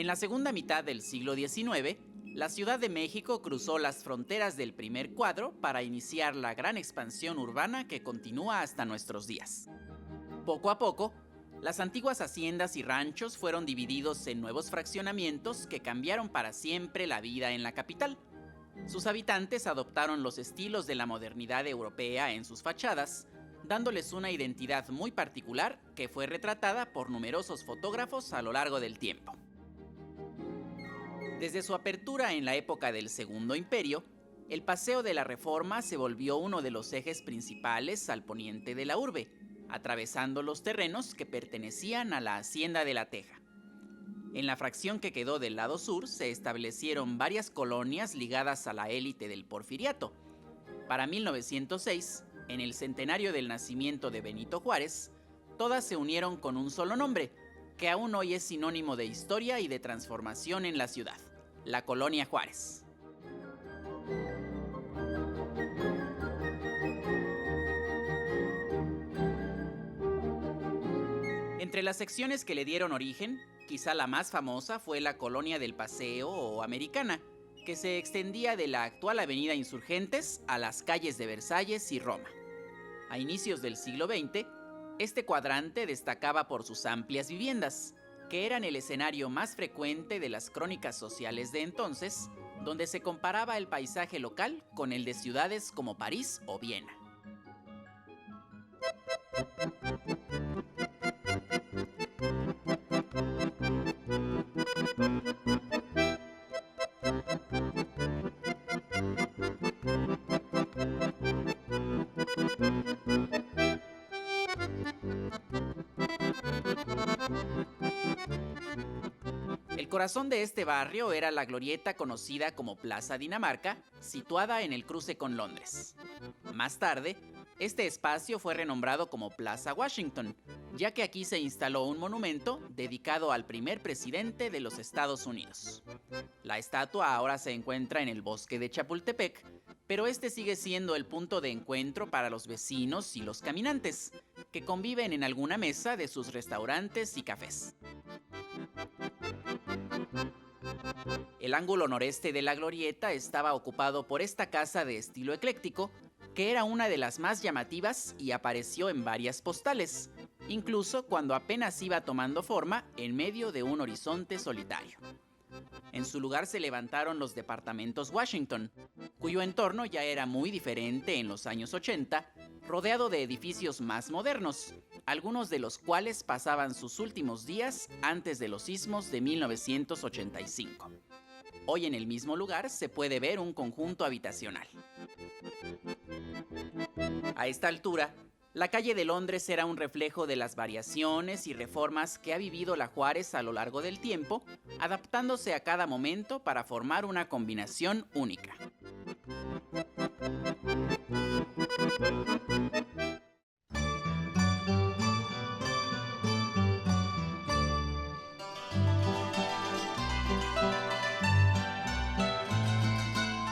En la segunda mitad del siglo XIX, la Ciudad de México cruzó las fronteras del primer cuadro para iniciar la gran expansión urbana que continúa hasta nuestros días. Poco a poco, las antiguas haciendas y ranchos fueron divididos en nuevos fraccionamientos que cambiaron para siempre la vida en la capital. Sus habitantes adoptaron los estilos de la modernidad europea en sus fachadas, dándoles una identidad muy particular que fue retratada por numerosos fotógrafos a lo largo del tiempo. Desde su apertura en la época del Segundo Imperio, el Paseo de la Reforma se volvió uno de los ejes principales al poniente de la urbe, atravesando los terrenos que pertenecían a la Hacienda de la Teja. En la fracción que quedó del lado sur se establecieron varias colonias ligadas a la élite del Porfiriato. Para 1906, en el centenario del nacimiento de Benito Juárez, todas se unieron con un solo nombre, que aún hoy es sinónimo de historia y de transformación en la ciudad: la Colonia Juárez. Entre las secciones que le dieron origen, quizá la más famosa fue la Colonia del Paseo o Americana, que se extendía de la actual Avenida Insurgentes a las calles de Versalles y Roma. A inicios del siglo XX, este cuadrante destacaba por sus amplias viviendas, que eran el escenario más frecuente de las crónicas sociales de entonces, donde se comparaba el paisaje local con el de ciudades como París o Viena. El corazón de este barrio era la glorieta conocida como Plaza Dinamarca, situada en el cruce con Londres. Más tarde, este espacio fue renombrado como Plaza Washington, ya que aquí se instaló un monumento dedicado al primer presidente de los Estados Unidos. La estatua ahora se encuentra en el bosque de Chapultepec, pero este sigue siendo el punto de encuentro para los vecinos y los caminantes, que conviven en alguna mesa de sus restaurantes y cafés. El ángulo noreste de la glorieta estaba ocupado por esta casa de estilo ecléctico, que era una de las más llamativas y apareció en varias postales, incluso cuando apenas iba tomando forma en medio de un horizonte solitario. En su lugar se levantaron los departamentos Washington, cuyo entorno ya era muy diferente en los años 80, rodeado de edificios más modernos, algunos de los cuales pasaban sus últimos días antes de los sismos de 1985. Hoy en el mismo lugar se puede ver un conjunto habitacional. A esta altura, la calle de Londres era un reflejo de las variaciones y reformas que ha vivido la Juárez a lo largo del tiempo, adaptándose a cada momento para formar una combinación única.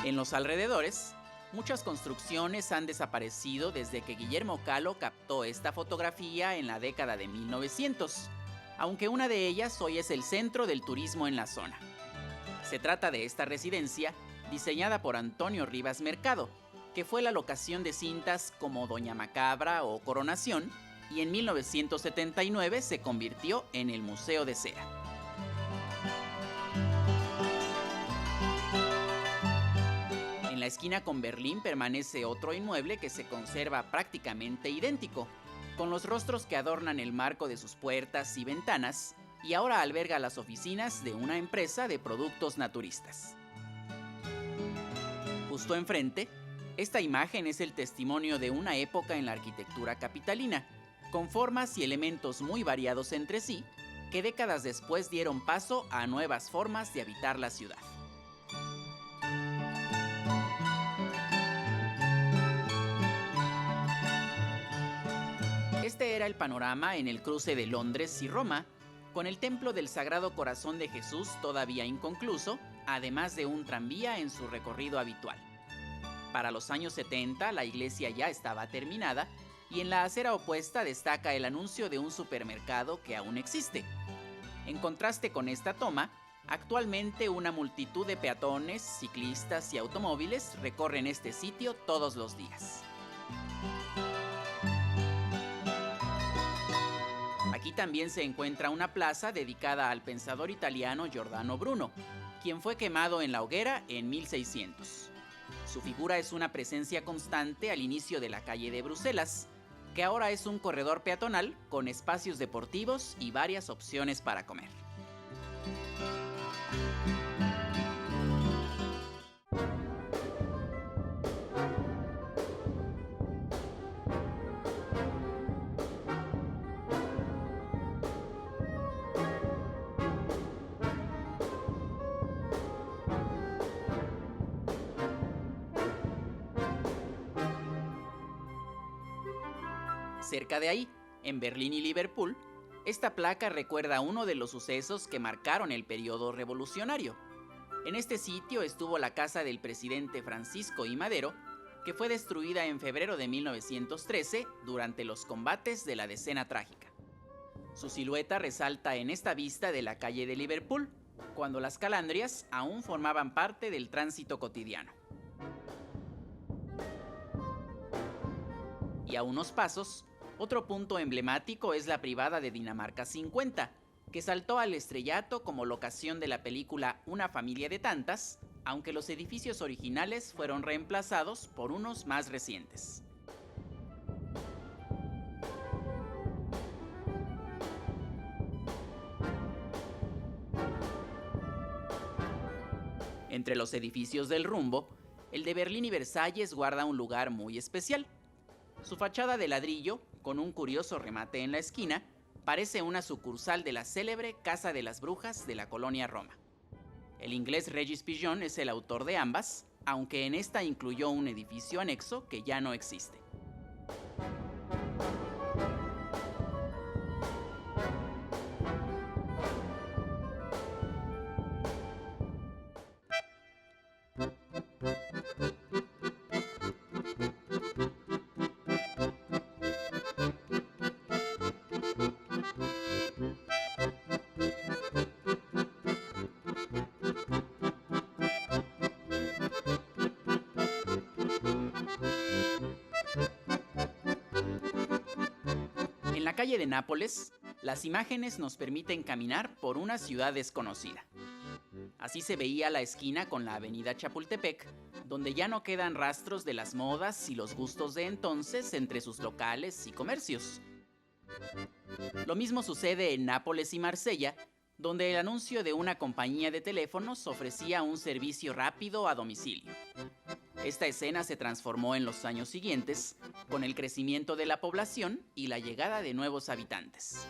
En los alrededores, muchas construcciones han desaparecido desde que Guillermo Kahlo captó esta fotografía en la década de 1900, aunque una de ellas hoy es el centro del turismo en la zona. Se trata de esta residencia, diseñada por Antonio Rivas Mercado, que fue la locación de cintas como Doña Macabra o Coronación, y en 1979 se convirtió en el Museo de Cera. En la esquina con Berlín permanece otro inmueble que se conserva prácticamente idéntico, con los rostros que adornan el marco de sus puertas y ventanas, y ahora alberga las oficinas de una empresa de productos naturistas. Justo enfrente, esta imagen es el testimonio de una época en la arquitectura capitalina, con formas y elementos muy variados entre sí, que décadas después dieron paso a nuevas formas de habitar la ciudad. Este era el panorama en el cruce de Londres y Roma, con el templo del Sagrado Corazón de Jesús todavía inconcluso, además de un tranvía en su recorrido habitual. Para los años 70 la iglesia ya estaba terminada y en la acera opuesta destaca el anuncio de un supermercado que aún existe. En contraste con esta toma, Actualmente una multitud de peatones, ciclistas y automóviles recorren este sitio todos los días. Aquí también se encuentra una plaza dedicada al pensador italiano Giordano Bruno, quien fue quemado en la hoguera en 1600. Su figura es una presencia constante al inicio de la calle de Bruselas, que ahora es un corredor peatonal con espacios deportivos y varias opciones para comer. Cerca de ahí, en Berlín y Liverpool, esta placa recuerda uno de los sucesos que marcaron el periodo revolucionario. En este sitio estuvo la casa del presidente Francisco I. Madero, que fue destruida en febrero de 1913 durante los combates de la Decena Trágica. Su silueta resalta en esta vista de la calle de Liverpool, cuando las calandrias aún formaban parte del tránsito cotidiano. Y a unos pasos, otro punto emblemático es la privada de Dinamarca 50, que saltó al estrellato como locación de la película Una familia de tantas, aunque los edificios originales fueron reemplazados por unos más recientes. Entre los edificios del rumbo, el de Berlín y Versalles guarda un lugar muy especial. Su fachada de ladrillo, con un curioso remate en la esquina, parece una sucursal de la célebre Casa de las Brujas de la colonia Roma. El inglés Regis Pigeon es el autor de ambas, aunque en esta incluyó un edificio anexo que ya no existe. En la calle de Nápoles, las imágenes nos permiten caminar por una ciudad desconocida. Así se veía la esquina con la avenida Chapultepec, donde ya no quedan rastros de las modas y los gustos de entonces entre sus locales y comercios. Lo mismo sucede en Nápoles y Marsella, donde el anuncio de una compañía de teléfonos ofrecía un servicio rápido a domicilio. Esta escena se transformó en los años siguientes, con el crecimiento de la población y la llegada de nuevos habitantes.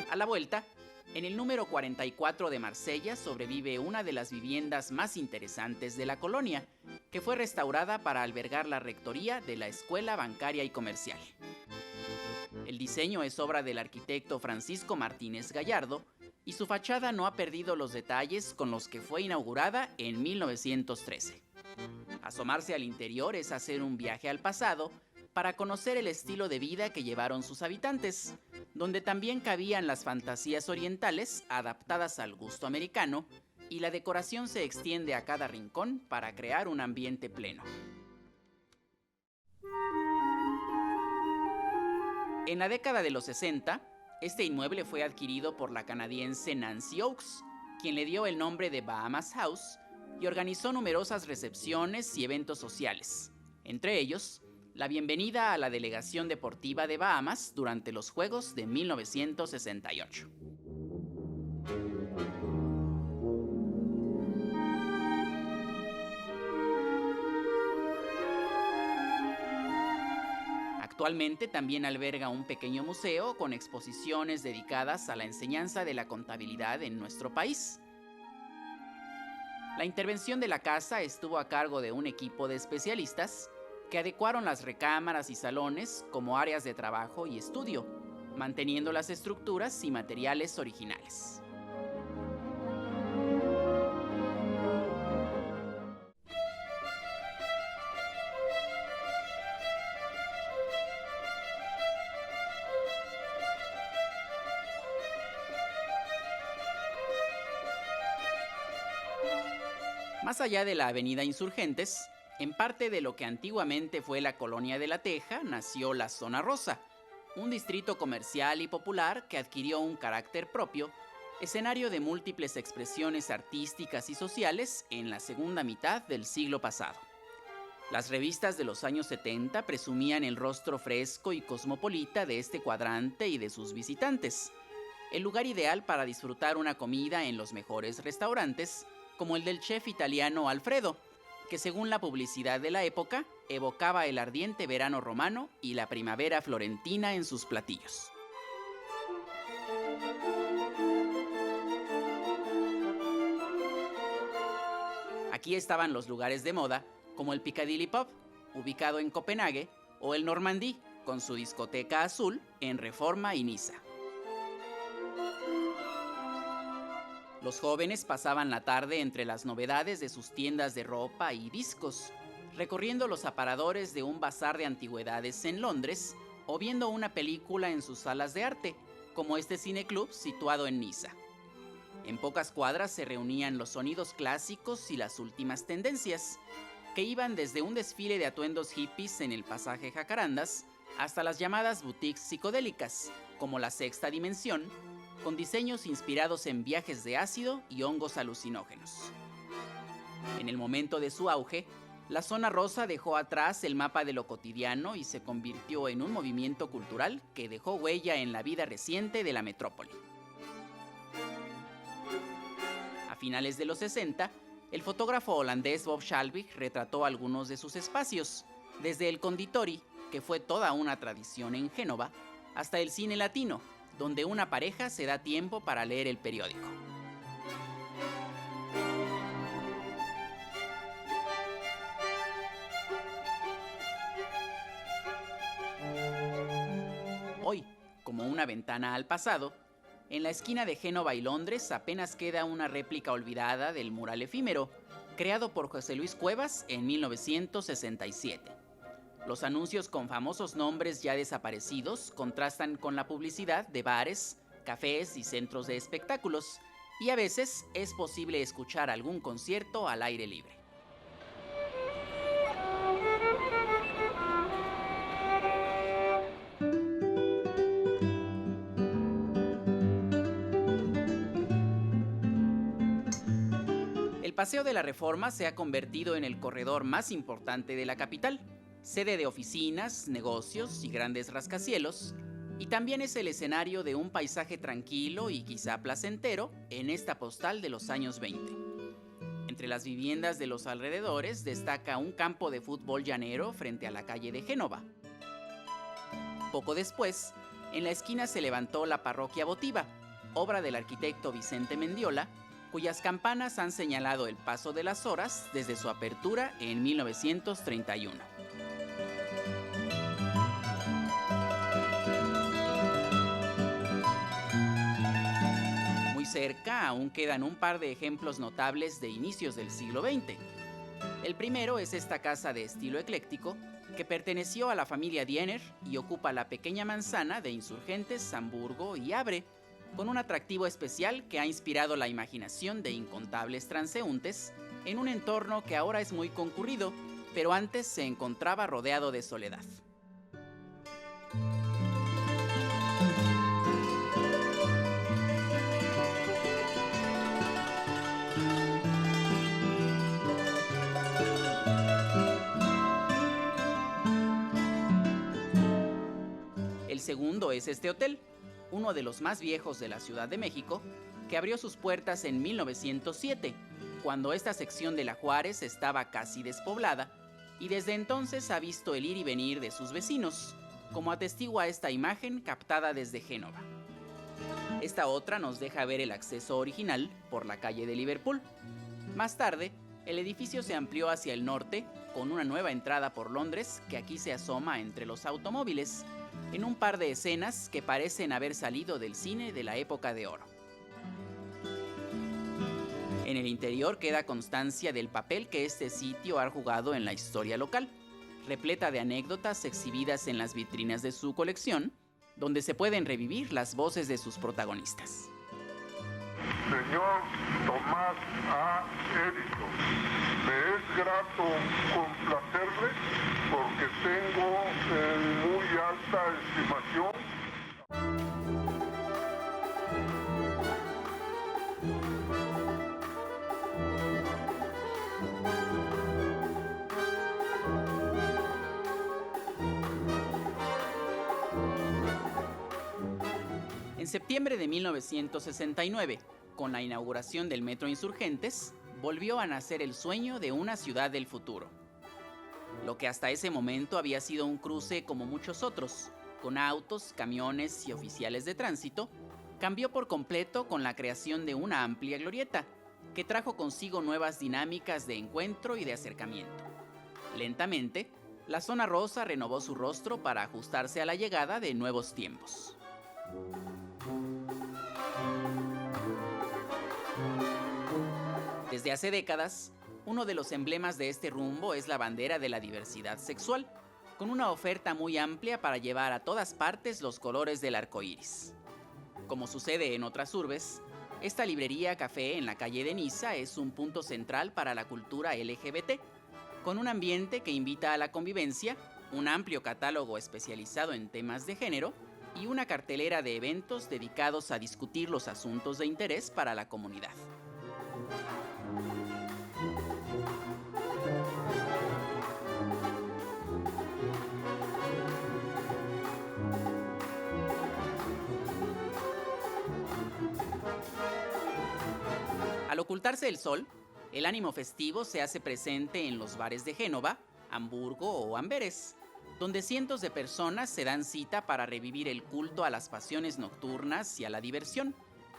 A la vuelta, en el número 44 de Marsella sobrevive una de las viviendas más interesantes de la colonia, que fue restaurada para albergar la rectoría de la Escuela Bancaria y Comercial. El diseño es obra del arquitecto Francisco Martínez Gallardo, y su fachada no ha perdido los detalles con los que fue inaugurada en 1913. Asomarse al interior es hacer un viaje al pasado para conocer el estilo de vida que llevaron sus habitantes, donde también cabían las fantasías orientales adaptadas al gusto americano, y la decoración se extiende a cada rincón para crear un ambiente pleno. En la década de los 60, este inmueble fue adquirido por la canadiense Nancy Oakes, quien le dio el nombre de Bahamas House y organizó numerosas recepciones y eventos sociales, entre ellos la bienvenida a la delegación deportiva de Bahamas durante los Juegos de 1968. Actualmente también alberga un pequeño museo con exposiciones dedicadas a la enseñanza de la contabilidad en nuestro país. La intervención de la casa estuvo a cargo de un equipo de especialistas que adecuaron las recámaras y salones como áreas de trabajo y estudio, manteniendo las estructuras y materiales originales. Más allá de la avenida Insurgentes, en parte de lo que antiguamente fue la Colonia de la Teja, nació la Zona Rosa, un distrito comercial y popular que adquirió un carácter propio, escenario de múltiples expresiones artísticas y sociales en la segunda mitad del siglo pasado. Las revistas de los años 70 presumían el rostro fresco y cosmopolita de este cuadrante y de sus visitantes, el lugar ideal para disfrutar una comida en los mejores restaurantes, como el del chef italiano Alfredo, que según la publicidad de la época, evocaba el ardiente verano romano y la primavera florentina en sus platillos. Aquí estaban los lugares de moda, como el Piccadilly Pub, ubicado en Copenhague, o el Normandí, con su discoteca azul en Reforma y Niza. Los jóvenes pasaban la tarde entre las novedades de sus tiendas de ropa y discos, recorriendo los aparadores de un bazar de antigüedades en Londres o viendo una película en sus salas de arte, como este cineclub situado en Niza. En pocas cuadras se reunían los sonidos clásicos y las últimas tendencias, que iban desde un desfile de atuendos hippies en el pasaje Jacarandas hasta las llamadas boutiques psicodélicas, como la Sexta Dimensión, con diseños inspirados en viajes de ácido y hongos alucinógenos. En el momento de su auge, la Zona Rosa dejó atrás el mapa de lo cotidiano y se convirtió en un movimiento cultural que dejó huella en la vida reciente de la metrópoli. A finales de los 60, el fotógrafo holandés Bob Schalvig retrató algunos de sus espacios, desde el Conditori, que fue toda una tradición en Génova, hasta el cine latino, donde una pareja se da tiempo para leer el periódico. Hoy, como una ventana al pasado, en la esquina de Génova y Londres apenas queda una réplica olvidada del mural efímero, creado por José Luis Cuevas en 1967. Los anuncios con famosos nombres ya desaparecidos contrastan con la publicidad de bares, cafés y centros de espectáculos, y a veces es posible escuchar algún concierto al aire libre. El Paseo de la Reforma se ha convertido en el corredor más importante de la capital, sede de oficinas, negocios y grandes rascacielos, y también es el escenario de un paisaje tranquilo y quizá placentero en esta postal de los años 20. Entre las viviendas de los alrededores destaca un campo de fútbol llanero frente a la calle de Génova. Poco después, en la esquina se levantó la parroquia votiva, obra del arquitecto Vicente Mendiola, cuyas campanas han señalado el paso de las horas desde su apertura en 1931. Muy cerca aún quedan un par de ejemplos notables de inicios del siglo XX. El primero es esta casa de estilo ecléctico que perteneció a la familia Diener y ocupa la pequeña manzana de Insurgentes, Hamburgo y Abre, con un atractivo especial que ha inspirado la imaginación de incontables transeúntes en un entorno que ahora es muy concurrido, pero antes se encontraba rodeado de soledad. El segundo es este hotel, uno de los más viejos de la Ciudad de México, que abrió sus puertas en 1907, cuando esta sección de la Juárez estaba casi despoblada, y desde entonces ha visto el ir y venir de sus vecinos, como atestigua esta imagen captada desde Génova. Esta otra nos deja ver el acceso original por la calle de Liverpool. Más tarde, el edificio se amplió hacia el norte, con una nueva entrada por Londres que aquí se asoma entre los automóviles, en un par de escenas que parecen haber salido del cine de la época de oro. En el interior queda constancia del papel que este sitio ha jugado en la historia local, repleta de anécdotas exhibidas en las vitrinas de su colección, donde se pueden revivir las voces de sus protagonistas. Señor Tomás A. Edison. grato complacerle porque tengo en muy alta estimación. En septiembre de 1969, con la inauguración del Metro Insurgentes, volvió a nacer el sueño de una ciudad del futuro. Lo que hasta ese momento había sido un cruce como muchos otros, con autos, camiones y oficiales de tránsito, cambió por completo con la creación de una amplia glorieta, que trajo consigo nuevas dinámicas de encuentro y de acercamiento. Lentamente, la zona rosa renovó su rostro para ajustarse a la llegada de nuevos tiempos. Desde hace décadas, uno de los emblemas de este rumbo es la bandera de la diversidad sexual, con una oferta muy amplia para llevar a todas partes los colores del arco iris. Como sucede en otras urbes, esta librería café en la calle de Niza es un punto central para la cultura LGBT, con un ambiente que invita a la convivencia, un amplio catálogo especializado en temas de género y una cartelera de eventos dedicados a discutir los asuntos de interés para la comunidad. Al ocultarse el sol, el ánimo festivo se hace presente en los bares de Génova, Hamburgo o Amberes, donde cientos de personas se dan cita para revivir el culto a las pasiones nocturnas y a la diversión,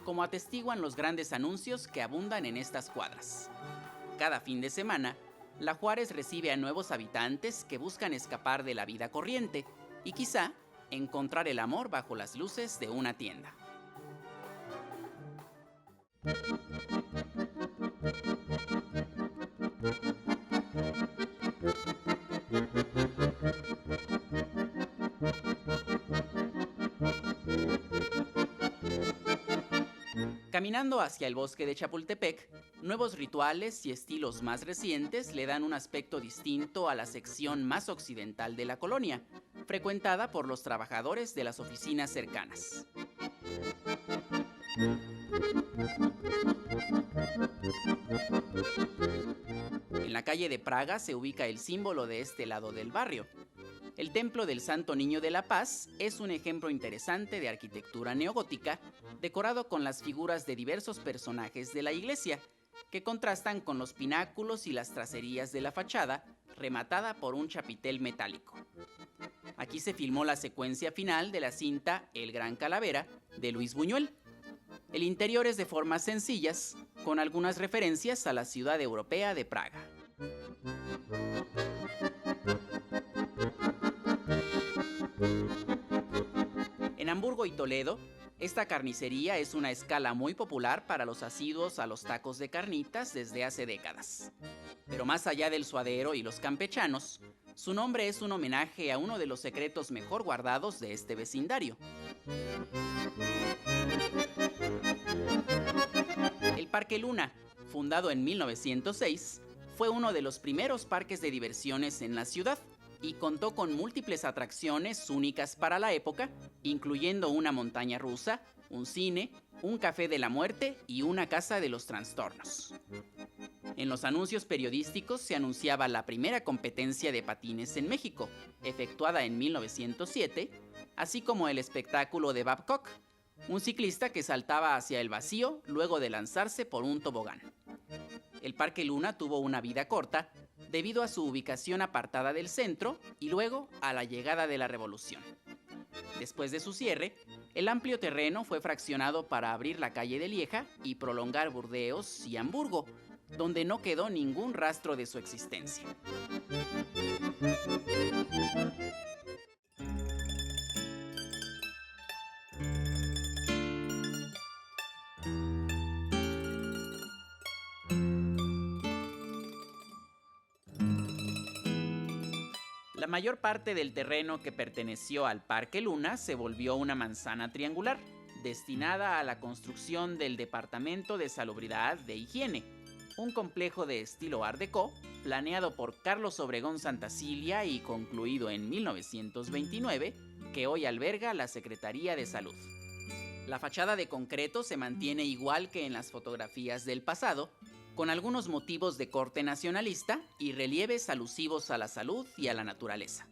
como atestiguan los grandes anuncios que abundan en estas cuadras. Cada fin de semana, La Juárez recibe a nuevos habitantes que buscan escapar de la vida corriente y quizá encontrar el amor bajo las luces de una tienda. Caminando hacia el bosque de Chapultepec, nuevos rituales y estilos más recientes le dan un aspecto distinto a la sección más occidental de la colonia, frecuentada por los trabajadores de las oficinas cercanas. En la calle de Praga se ubica el símbolo de este lado del barrio. El Templo del Santo Niño de la Paz es un ejemplo interesante de arquitectura neogótica, decorado con las figuras de diversos personajes de la iglesia, que contrastan con los pináculos y las tracerías de la fachada, rematada por un chapitel metálico. Aquí se filmó la secuencia final de la cinta El Gran Calavera, de Luis Buñuel. El interior es de formas sencillas, con algunas referencias a la ciudad europea de Praga. En Hamburgo y Toledo, esta carnicería es una escala muy popular para los asiduos a los tacos de carnitas desde hace décadas. Pero más allá del suadero y los campechanos, su nombre es un homenaje a uno de los secretos mejor guardados de este vecindario. El Parque Luna, fundado en 1906, fue uno de los primeros parques de diversiones en la ciudad y contó con múltiples atracciones únicas para la época, incluyendo una montaña rusa, un cine, un café de la muerte y una casa de los trastornos. En los anuncios periodísticos se anunciaba la primera competencia de patines en México, efectuada en 1907, así como el espectáculo de Babcock, un ciclista que saltaba hacia el vacío luego de lanzarse por un tobogán. El Parque Luna tuvo una vida corta debido a su ubicación apartada del centro y luego a la llegada de la Revolución. Después de su cierre, el amplio terreno fue fraccionado para abrir la calle de Lieja y prolongar Burdeos y Hamburgo, donde no quedó ningún rastro de su existencia. La mayor parte del terreno que perteneció al Parque Luna se volvió una manzana triangular, destinada a la construcción del Departamento de Salubridad de Higiene, un complejo de estilo Art Deco, planeado por Carlos Obregón Santacilia y concluido en 1929, que hoy alberga la Secretaría de Salud. La fachada de concreto se mantiene igual que en las fotografías del pasado, con algunos motivos de corte nacionalista y relieves alusivos a la salud y a la naturaleza.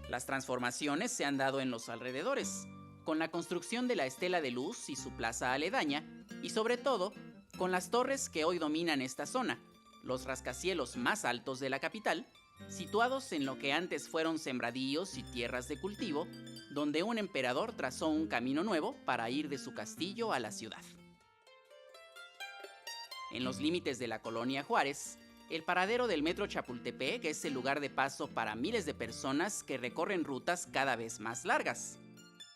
Las transformaciones se han dado en los alrededores, con la construcción de la Estela de Luz y su plaza aledaña, y sobre todo, con las torres que hoy dominan esta zona, los rascacielos más altos de la capital, situados en lo que antes fueron sembradíos y tierras de cultivo, donde un emperador trazó un camino nuevo para ir de su castillo a la ciudad. En los límites de la colonia Juárez, el paradero del metro Chapultepec es el lugar de paso para miles de personas que recorren rutas cada vez más largas.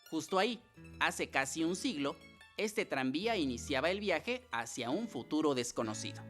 Justo ahí, hace casi un siglo, este tranvía iniciaba el viaje hacia un futuro desconocido.